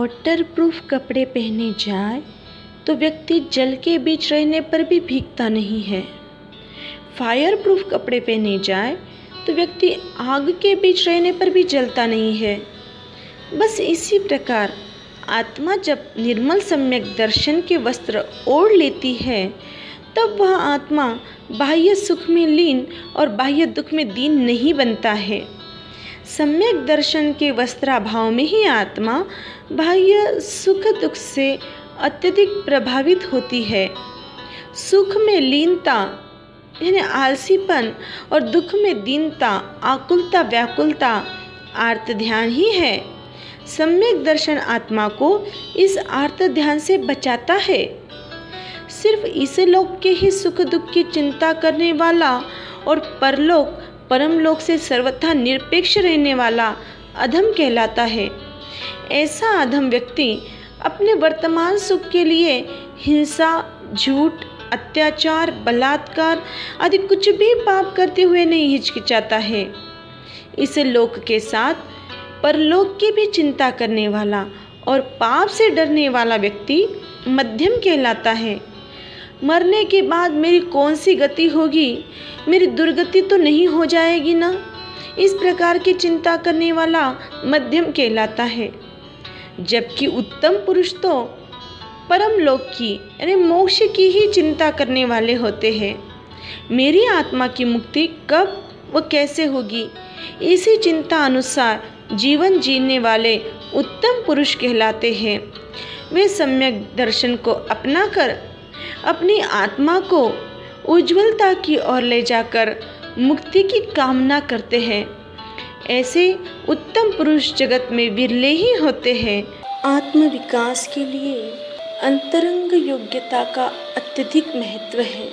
Waterproof कपड़े पहने जाए तो व्यक्ति जल के बीच रहने पर भी भीगता नहीं है। फायर प्रूफ कपड़े पहने जाए तो व्यक्ति आग के बीच रहने पर भी जलता नहीं है। बस इसी प्रकार आत्मा जब निर्मल सम्यक दर्शन के वस्त्र ओढ़ लेती है तब वह आत्मा बाह्य सुख में लीन और बाह्य दुख में दीन नहीं बनता है। सम्यक दर्शन के वस्त्राभाव में ही आत्मा बाह्य सुख दुख से अत्यधिक प्रभावित होती है। सुख में लीनता यानी आलसीपन और दुख में दीनता, आकुलता, व्याकुलता, आर्त ध्यान ही है। सम्यक दर्शन आत्मा को इस आर्त ध्यान से बचाता है। सिर्फ इस लोक के ही सुख दुख की चिंता करने वाला और परलोक परमलोक से सर्वथा निरपेक्ष रहने वाला अधम कहलाता है। ऐसा अधम व्यक्ति अपने वर्तमान सुख के लिए हिंसा, झूठ, अत्याचार, बलात्कार आदि कुछ भी पाप करते हुए नहीं हिचकिचाता है। इस लोक के साथ परलोक की भी चिंता करने वाला और पाप से डरने वाला व्यक्ति मध्यम कहलाता है। मरने के बाद मेरी कौन सी गति होगी, मेरी दुर्गति तो नहीं हो जाएगी ना, इस प्रकार की चिंता करने वाला मध्यम कहलाता है। जबकि उत्तम पुरुष तो परम लोक की यानी मोक्ष की ही चिंता करने वाले होते हैं। मेरी आत्मा की मुक्ति कब व कैसे होगी, इसी चिंता अनुसार जीवन जीने वाले उत्तम पुरुष कहलाते हैं। वे सम्यक दर्शन को अपनाकर अपनी आत्मा को उज्ज्वलता की ओर ले जाकर मुक्ति की कामना करते हैं। ऐसे उत्तम पुरुष जगत में विरले ही होते हैं। आत्म विकास के लिए अंतरंग योग्यता का अत्यधिक महत्व है।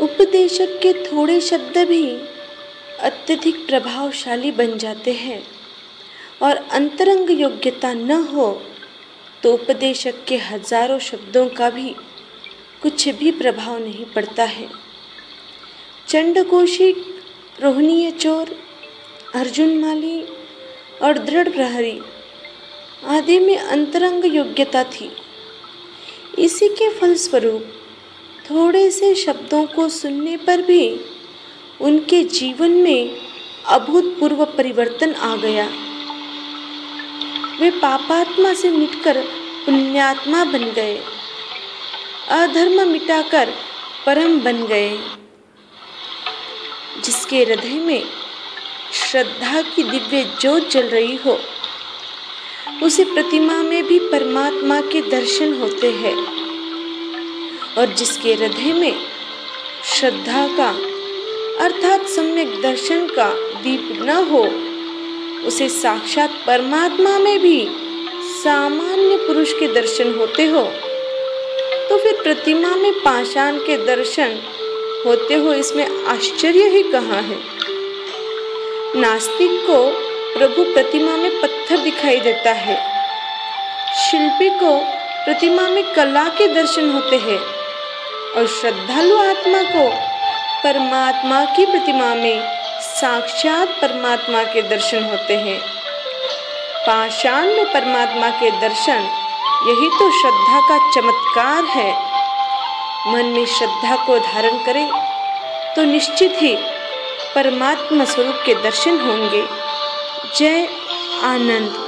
उपदेशक के थोड़े शब्द भी अत्यधिक प्रभावशाली बन जाते हैं और अंतरंग योग्यता न हो तो उपदेशक के हजारों शब्दों का भी कुछ भी प्रभाव नहीं पड़ता है। चंडकोशिक, रोहनीय चोर, अर्जुन माली और दृढ़ प्रहरी आदि में अंतरंग योग्यता थी। इसी के फलस्वरूप थोड़े से शब्दों को सुनने पर भी उनके जीवन में अभूतपूर्व परिवर्तन आ गया। वे पापात्मा से मिटकर पुण्यात्मा बन गए, अधर्म मिटाकर परम बन गए। जिसके हृदय में श्रद्धा की दिव्य ज्योत जल रही हो उसे प्रतिमा में भी परमात्मा के दर्शन होते हैं, और जिसके हृदय में श्रद्धा का अर्थात सम्यक दर्शन का दीप न हो उसे साक्षात परमात्मा में भी सामान्य पुरुष के दर्शन होते हो, तो फिर प्रतिमा में पाषाण के दर्शन होते हो इसमें आश्चर्य ही कहाँ है। नास्तिक को प्रभु प्रतिमा में पत्थर दिखाई देता है, शिल्पी को प्रतिमा में कला के दर्शन होते हैं और श्रद्धालु आत्मा को परमात्मा की प्रतिमा में साक्षात परमात्मा के दर्शन होते हैं। पाषाण में परमात्मा के दर्शन, यही तो श्रद्धा का चमत्कार है। मन में श्रद्धा को धारण करें तो निश्चित ही परमात्मा स्वरूप के दर्शन होंगे। जय आनंद।